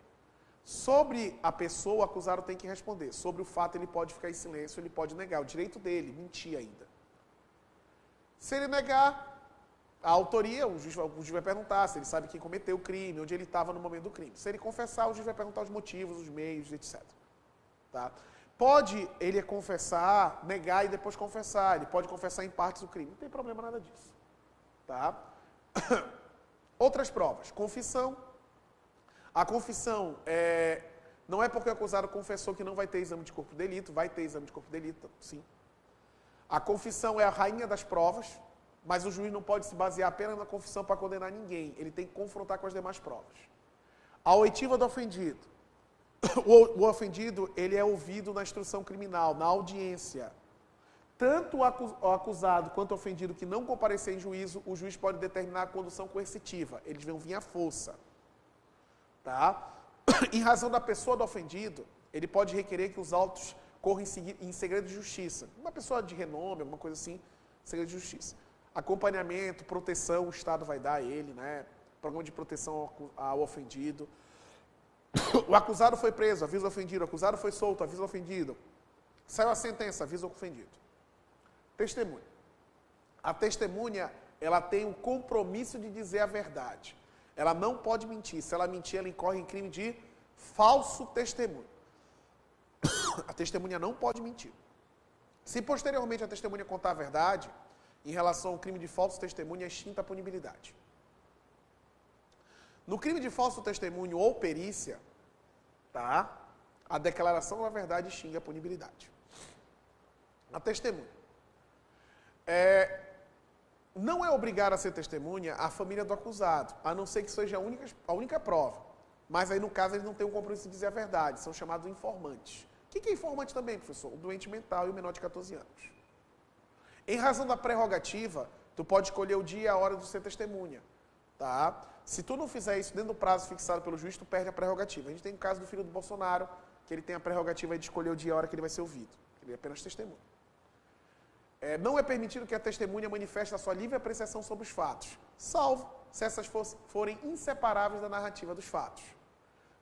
Sobre a pessoa, o acusado tem que responder. Sobre o fato, ele pode ficar em silêncio, ele pode negar. O direito dele, mentir ainda. Se ele negar a autoria, o juiz vai perguntar se ele sabe quem cometeu o crime, onde ele estava no momento do crime. Se ele confessar, o juiz vai perguntar os motivos, os meios, etc. Tá? Pode ele confessar, negar e depois confessar. Ele pode confessar em partes do crime. Não tem problema nada disso. Tá? Outras provas. Confissão. A confissão não é porque o acusado confessou que não vai ter exame de corpo de delito. Vai ter exame de corpo de delito, sim. A confissão é a rainha das provas, mas o juiz não pode se basear apenas na confissão para condenar ninguém. Ele tem que confrontar com as demais provas. A oitiva do ofendido. O ofendido, ele é ouvido na instrução criminal, na audiência. Tanto o acusado quanto o ofendido que não comparecer em juízo, o juiz pode determinar a condução coercitiva. Eles vão vir à força. Tá? Em razão da pessoa do ofendido, ele pode requerer que os autos corram em segredo de justiça. Uma pessoa de renome, alguma coisa assim, segredo de justiça. Acompanhamento, proteção, o Estado vai dar a ele, né? Programa de proteção ao ofendido. O acusado foi preso, avisa o ofendido. O acusado foi solto, avisa o ofendido. Saiu a sentença, avisa o ofendido. Testemunha. A testemunha, ela tem o compromisso de dizer a verdade. Ela não pode mentir. Se ela mentir, ela incorre em crime de falso testemunho. A testemunha não pode mentir. Se posteriormente a testemunha contar a verdade, em relação ao crime de falso testemunho, é extinta a punibilidade. No crime de falso testemunho ou perícia, tá? A declaração da verdade extingue a punibilidade. A testemunha. Não é obrigada a ser testemunha a família do acusado, a não ser que seja a única prova. Mas aí, no caso, eles não têm o compromisso de dizer a verdade, são chamados informantes. O que é informante também, professor? O doente mental e o menor de 14 anos. Em razão da prerrogativa, tu pode escolher o dia e a hora de ser testemunha. Tá? Se tu não fizer isso dentro do prazo fixado pelo juiz, tu perde a prerrogativa. A gente tem o caso do filho do Bolsonaro, que ele tem a prerrogativa de escolher o dia e a hora que ele vai ser ouvido. Ele é apenas testemunha. não é permitido que a testemunha manifeste a sua livre apreciação sobre os fatos, salvo se essas forem inseparáveis da narrativa dos fatos.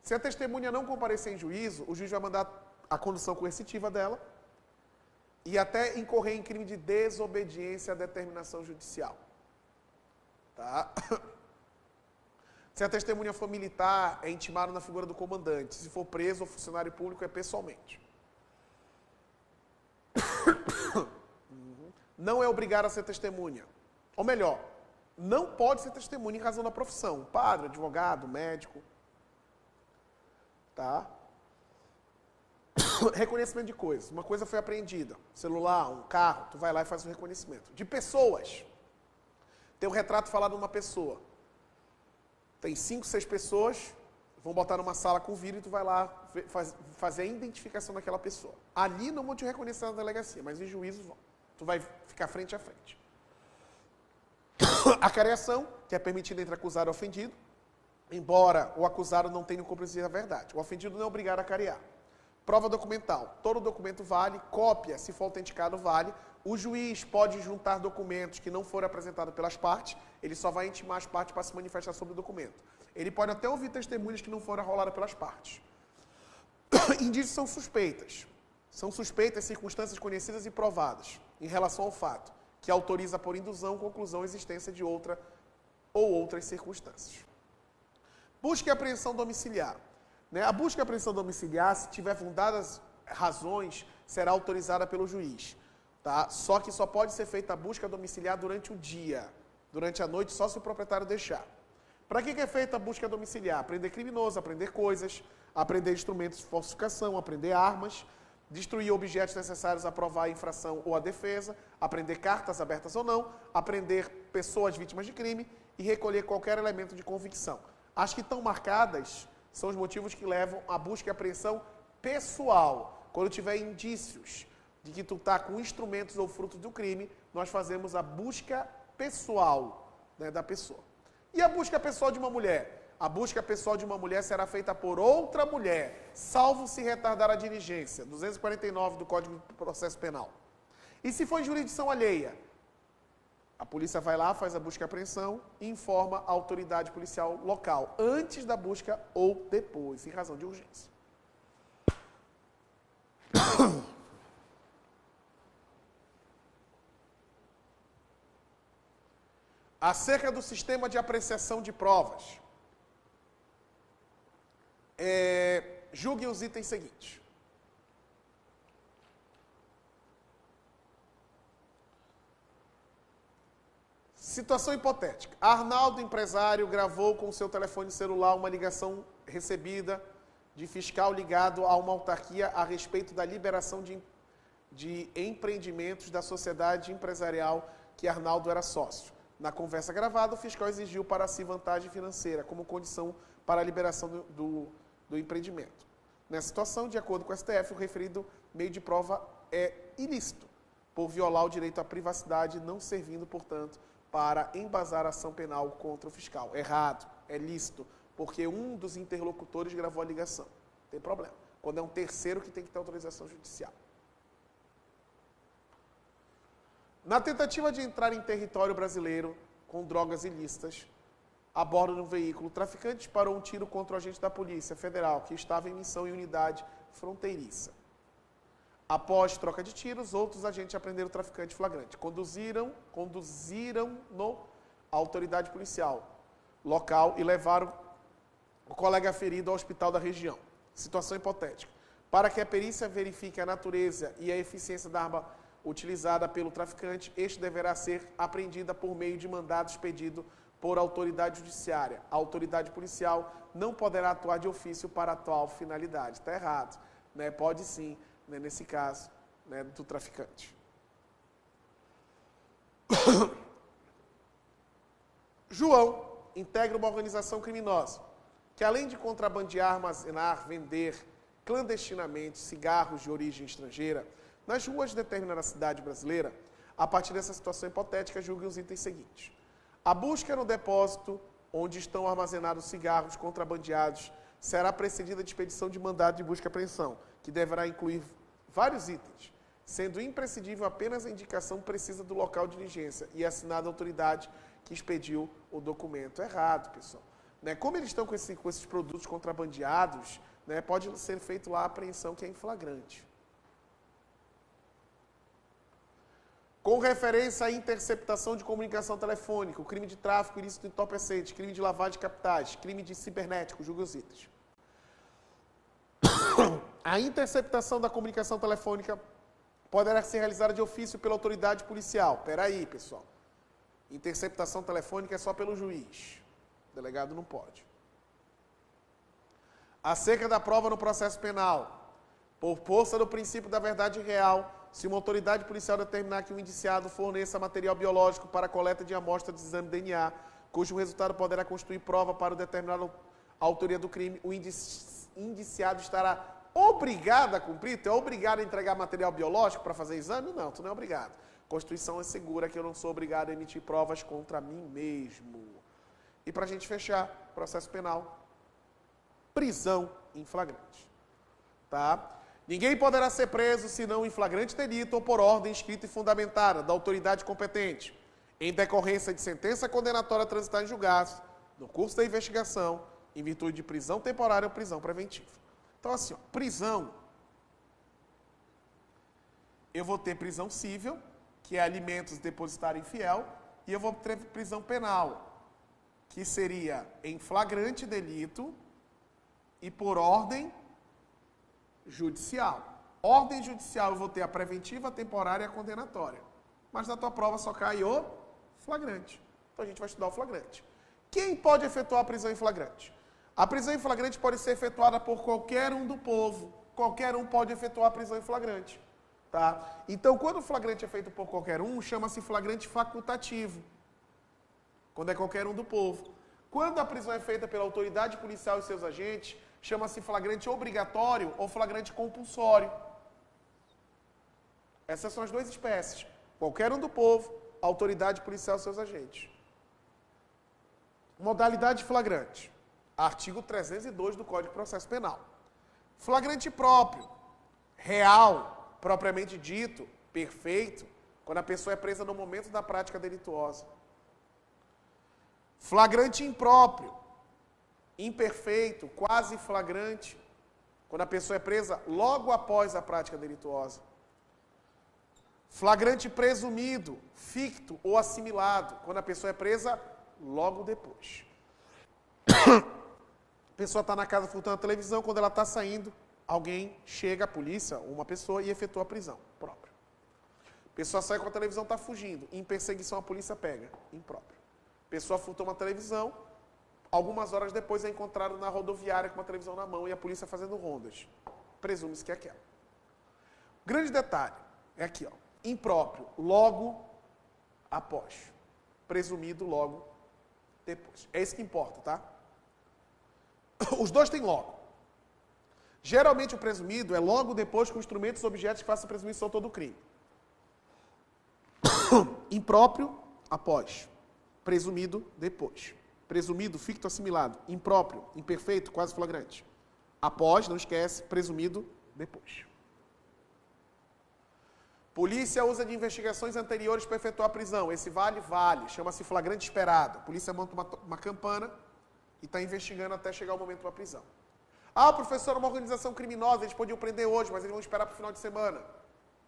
Se a testemunha não comparecer em juízo, o juiz vai mandar a condução coercitiva dela e até incorrer em crime de desobediência à determinação judicial. Tá? Se a testemunha for militar, é intimado na figura do comandante. Se for preso ou funcionário público, é pessoalmente. Não é obrigado a ser testemunha. Ou melhor, não pode ser testemunha em razão da profissão. Padre, advogado, médico. Tá? Reconhecimento de coisas. Uma coisa foi apreendida. Celular, um carro, tu vai lá e faz o reconhecimento. De pessoas. Tem um retrato falado de uma pessoa. Tem 5, 6 pessoas, vão botar numa sala com vidro e tu vai lá fazer a identificação daquela pessoa. Ali não vão te reconhecer na delegacia, mas em juízo vão. Tu vai ficar frente a frente. A careação, que é permitida entre acusado e ofendido, embora o acusado não tenha cumprido a verdade. O ofendido não é obrigado a carear. Prova documental. Todo documento vale, cópia, se for autenticado, vale. O juiz pode juntar documentos que não forem apresentados pelas partes, ele só vai intimar as partes para se manifestar sobre o documento. Ele pode até ouvir testemunhas que não foram arroladas pelas partes. Indícios são suspeitas. São suspeitas circunstâncias conhecidas e provadas em relação ao fato, que autoriza por induzão, conclusão, existência de outra ou outras circunstâncias. Busca e apreensão domiciliar. A busca e apreensão domiciliar, se tiver fundadas razões, será autorizada pelo juiz. Tá? Só que só pode ser feita a busca domiciliar durante o dia. Durante a noite, só se o proprietário deixar. Para que é feita a busca domiciliar? Aprender criminoso, aprender coisas, aprender instrumentos de falsificação, aprender armas, destruir objetos necessários a provar a infração ou a defesa, aprender cartas abertas ou não, aprender pessoas vítimas de crime e recolher qualquer elemento de convicção. As que estão marcadas são os motivos que levam à busca e apreensão pessoal. Quando tiver indícios de que tu está com instrumentos ou frutos do crime, nós fazemos a busca pessoal, né, da pessoa. E a busca pessoal de uma mulher? A busca pessoal de uma mulher será feita por outra mulher, salvo se retardar a diligência, 249 do Código de Processo Penal. E se for em jurisdição alheia? A polícia vai lá, faz a busca e apreensão e informa a autoridade policial local, antes da busca ou depois, em razão de urgência. Acerca do sistema de apreciação de provas, julgue os itens seguintes. Situação hipotética. Arnaldo, empresário, gravou com seu telefone celular uma ligação recebida de fiscal ligado a uma autarquia a respeito da liberação de empreendimentos da sociedade empresarial que Arnaldo era sócio. Na conversa gravada, o fiscal exigiu para si vantagem financeira como condição para a liberação do empreendimento. Nessa situação, de acordo com o STF, o referido meio de prova é ilícito, por violar o direito à privacidade, não servindo, portanto, para embasar a ação penal contra o fiscal. Errado, é lícito, porque um dos interlocutores gravou a ligação. Não tem problema. Quando é um terceiro que tem que ter autorização judicial. Na tentativa de entrar em território brasileiro com drogas ilícitas, a bordo de um veículo, o traficante disparou um tiro contra o agente da Polícia Federal, que estava em missão em unidade fronteiriça. Após troca de tiros, outros agentes apreenderam o traficante flagrante. Conduziram-no à autoridade policial local e levaram o colega ferido ao hospital da região. Situação hipotética. Para que a perícia verifique a natureza e a eficiência da arma utilizada pelo traficante, este deverá ser apreendida por meio de mandado expedido por autoridade judiciária. A autoridade policial não poderá atuar de ofício para a atual finalidade. Está errado, né? Pode sim, né, nesse caso, né, do traficante. João integra uma organização criminosa que, além de contrabandear, armazenar, vender clandestinamente cigarros de origem estrangeira nas ruas de determinada cidade brasileira, a partir dessa situação hipotética, julgue os itens seguintes. A busca no depósito onde estão armazenados cigarros contrabandeados será precedida de expedição de mandado de busca e apreensão, que deverá incluir vários itens. sendo imprescindível apenas a indicação precisa do local de diligência e assinada a autoridade que expediu o documento. Errado, pessoal. Né? Como eles estão com esses produtos contrabandeados, né, pode ser feito lá a apreensão que é em flagrante. Com referência à interceptação de comunicação telefônica, o crime de tráfico ilícito entorpecente, crime de lavagem de capitais, crime de cibernético, julgue os itens. A interceptação da comunicação telefônica poderá ser realizada de ofício pela autoridade policial. Peraí, pessoal. Interceptação telefônica é só pelo juiz. O delegado não pode. Acerca da prova no processo penal, por força do princípio da verdade real, se uma autoridade policial determinar que o indiciado forneça material biológico para a coleta de amostra de exame de DNA, cujo resultado poderá constituir prova para o determinado autoria do crime, o indiciado estará obrigado a cumprir? Tu é obrigado a entregar material biológico para fazer exame? Não, tu não é obrigado. A Constituição assegura que eu não sou obrigado a emitir provas contra mim mesmo. E para a gente fechar, processo penal, prisão em flagrante. Tá? Ninguém poderá ser preso senão em flagrante delito ou por ordem escrita e fundamentada da autoridade competente, em decorrência de sentença condenatória transitada em julgados, no curso da investigação, em virtude de prisão temporária ou prisão preventiva. Então, assim, ó, prisão, eu vou ter prisão cível, que é alimentos depositário infiel, e eu vou ter prisão penal, que seria em flagrante delito e por ordem judicial. Ordem judicial eu vou ter a preventiva, a temporária e a condenatória. Mas na tua prova só cai o flagrante. Então a gente vai estudar o flagrante. Quem pode efetuar a prisão em flagrante? A prisão em flagrante pode ser efetuada por qualquer um do povo. Qualquer um pode efetuar a prisão em flagrante. Tá? Então, quando o flagrante é feito por qualquer um, chama-se flagrante facultativo. Quando é qualquer um do povo. Quando a prisão é feita pela autoridade policial e seus agentes, chama-se flagrante obrigatório ou flagrante compulsório. Essas são as duas espécies. Qualquer um do povo, autoridade policial e seus agentes. Modalidade flagrante. Artigo 302 do Código de Processo Penal. Flagrante próprio, real, propriamente dito, perfeito, quando a pessoa é presa no momento da prática delituosa. Flagrante impróprio, imperfeito, quase flagrante, quando a pessoa é presa logo após a prática delituosa. Flagrante presumido, ficto ou assimilado, quando a pessoa é presa logo depois. A pessoa está na casa furtando a televisão, quando ela está saindo, alguém chega, a polícia, uma pessoa, e efetua a prisão própria. A pessoa sai com a televisão, está fugindo. Em perseguição, a polícia pega. Impróprio. A pessoa furtou uma televisão, algumas horas depois é encontrado na rodoviária com uma televisão na mão e a polícia fazendo rondas. Presume-se que é aquela. Grande detalhe, é aqui, ó. Impróprio, logo após. Presumido, logo depois. É isso que importa, tá? Os dois têm logo. Geralmente o presumido é logo depois com instrumentos ou objetos que façam presumição todo o crime. Impróprio, após. Presumido, depois. Presumido, ficto, assimilado. Impróprio, imperfeito, quase flagrante. Após, não esquece, presumido, depois. Polícia usa de investigações anteriores para efetuar a prisão. Esse vale. Chama-se flagrante esperado. A polícia monta uma campana e está investigando até chegar o momento da prisão. Ah, professor, uma organização criminosa, eles podiam prender hoje, mas eles vão esperar para o final de semana.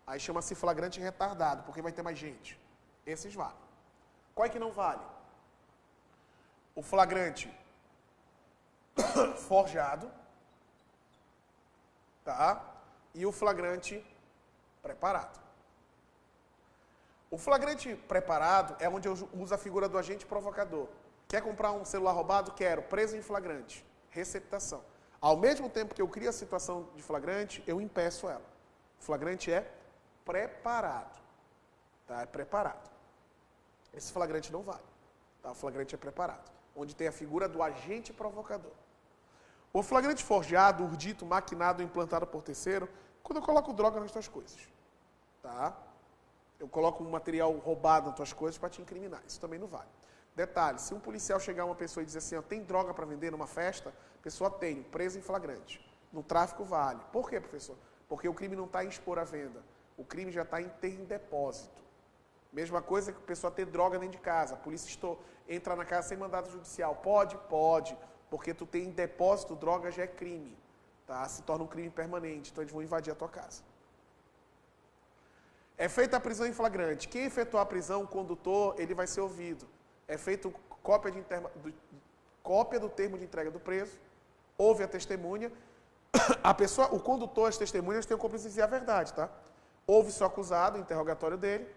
Aí chama-se flagrante retardado, porque vai ter mais gente. Esses valem. Qual é que não vale? O flagrante forjado, tá? E o flagrante preparado. O flagrante preparado é onde eu uso a figura do agente provocador. Quer comprar um celular roubado? Quero. Preso em flagrante. Receptação. Ao mesmo tempo que eu crio a situação de flagrante, eu impeço ela. O flagrante é preparado. Tá? É preparado. Esse flagrante não vale. Tá? O flagrante é preparado. Onde tem a figura do agente provocador. O flagrante forjado, urdito, maquinado, implantado por terceiro, quando eu coloco droga nas tuas coisas. Tá? Eu coloco um material roubado nas tuas coisas para te incriminar. Isso também não vale. Detalhe, se um policial chegar a uma pessoa e dizer assim, ó, tem droga para vender numa festa, a pessoa tem, preso em flagrante. No tráfico vale. Por quê, professor? Porque o crime não está em expor à venda. O crime já está em depósito. Mesma coisa que a pessoa ter droga dentro de casa. A polícia entra na casa sem mandado judicial. Pode? Pode. Porque tu tem em depósito droga já é crime. Tá? Se torna um crime permanente. Então eles vão invadir a tua casa. É feita a prisão em flagrante. Quem efetuar a prisão, o condutor, ele vai ser ouvido. É feita cópia do termo de entrega do preso. Ouve a testemunha. O condutor, as testemunhas têm o cúmplice dizer a verdade, tá? Ouve-se o acusado, o interrogatório dele,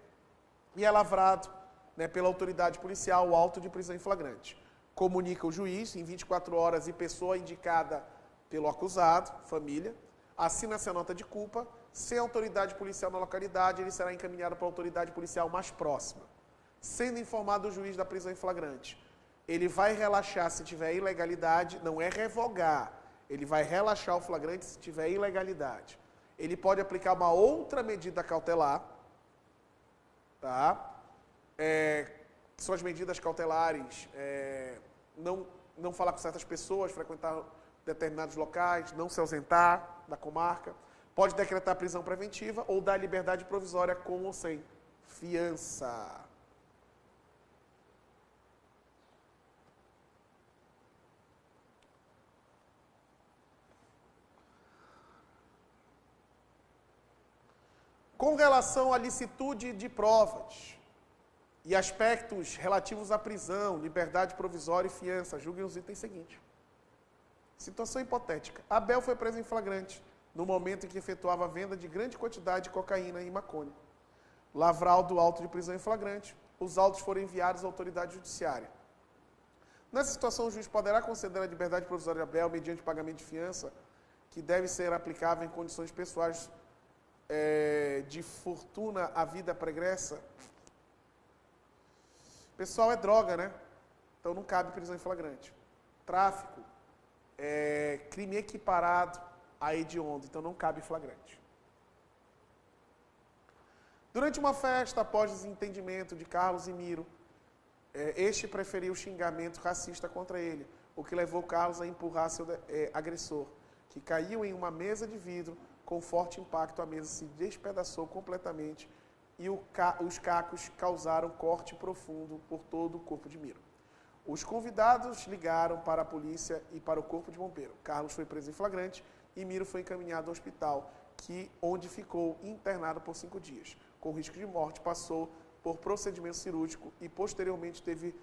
e é lavrado, né, pela autoridade policial o auto de prisão em flagrante. Comunica o juiz, em 24 horas, e pessoa indicada pelo acusado, família, assina-se a nota de culpa. Sem autoridade policial na localidade, ele será encaminhado para a autoridade policial mais próxima. Sendo informado o juiz da prisão em flagrante, ele vai relaxar se tiver ilegalidade, não é revogar, ele vai relaxar o flagrante se tiver ilegalidade. Ele pode aplicar uma outra medida cautelar, tá? São as medidas cautelares, não falar com certas pessoas, frequentar determinados locais, não se ausentar da comarca. Pode decretar prisão preventiva ou dar liberdade provisória com ou sem fiança. Com relação à licitude de provas e aspectos relativos à prisão, liberdade provisória e fiança, julguem os itens seguintes. Situação hipotética. Abel foi preso em flagrante no momento em que efetuava a venda de grande quantidade de cocaína e maconha. Lavrado o auto de prisão em flagrante. Os autos foram enviados à autoridade judiciária. Nessa situação, o juiz poderá conceder a liberdade provisória de Abel mediante pagamento de fiança, que deve ser aplicável em condições pessoais de fortuna à vida pregressa. Pessoal, é droga, né? Então não cabe prisão em flagrante. Tráfico é crime equiparado a hediondo, então não cabe flagrante. Durante uma festa, após desentendimento de Carlos e Miro, este preferiu xingamento racista contra ele, o que levou Carlos a empurrar seu agressor, que caiu em uma mesa de vidro. Com forte impacto, a mesa se despedaçou completamente e os cacos causaram corte profundo por todo o corpo de Miro. Os convidados ligaram para a polícia e para o corpo de bombeiro. Carlos foi preso em flagrante e Miro foi encaminhado ao hospital, onde ficou internado por 5 dias. Com risco de morte, passou por procedimento cirúrgico e posteriormente teve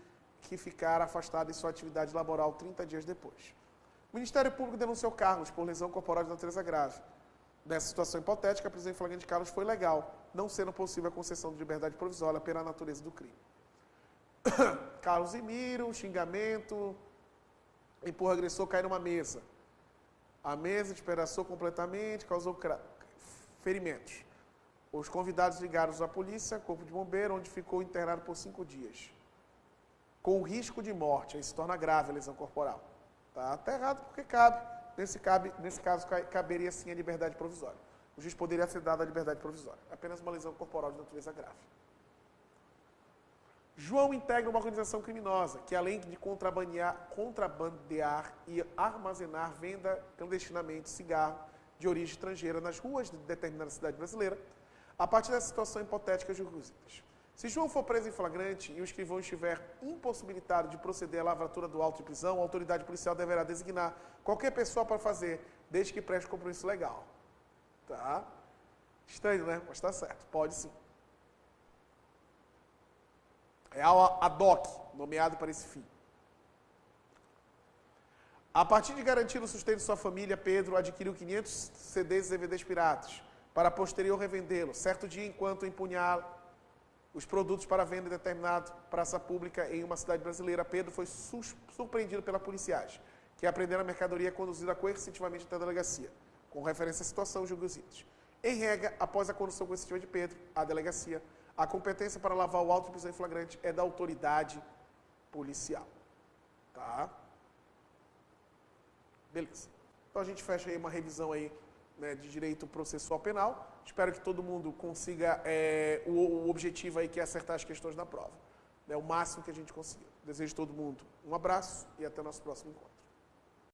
que ficar afastado em sua atividade laboral 30 dias depois. O Ministério Público denunciou Carlos por lesão corporal de natureza grave. Nessa situação hipotética, a prisão em flagrante de Carlos foi legal, não sendo possível a concessão de liberdade provisória pela natureza do crime. Carlos e Miro, xingamento, empurra o agressor, cai numa mesa. A mesa despedaçou completamente, causou ferimentos. Os convidados ligaram à polícia, corpo de bombeiro, onde ficou internado por 5 dias. Com risco de morte, aí se torna grave a lesão corporal. Tá errado porque cabe. Nesse caso, caberia sim a liberdade provisória. O juiz poderia ser dado a liberdade provisória. Apenas uma lesão corporal de natureza grave. João integra uma organização criminosa que, além de contrabandear e armazenar, venda clandestinamente cigarro de origem estrangeira nas ruas de determinada cidade brasileira, a partir dessa situação hipotética jurídica. Se João for preso em flagrante e o escrivão estiver impossibilitado de proceder à lavratura do auto de prisão, a autoridade policial deverá designar qualquer pessoa para fazer, desde que preste compromisso legal. Tá? Estranho, né? Mas está certo. Pode sim. É a ADOC, nomeado para esse fim. A partir de garantir o sustento de sua família, Pedro adquiriu 500 CDs e DVDs piratas, para posterior revendê-lo. Certo dia, enquanto empunhar os produtos para venda em determinada praça pública em uma cidade brasileira, Pedro foi surpreendido pela policiais, que apreenderam a mercadoria conduzida coercitivamente até a delegacia. Com referência à situação, julgue os itens. Em regra, após a condução coercitiva de Pedro à delegacia, a competência para lavar o auto de prisão em flagrante é da autoridade policial. Tá? Beleza. Então a gente fecha aí uma revisão aí, né, de direito processual penal. Espero que todo mundo consiga o objetivo aí, que é acertar as questões na prova. O máximo que a gente conseguir. Desejo a todo mundo um abraço e até o nosso próximo encontro.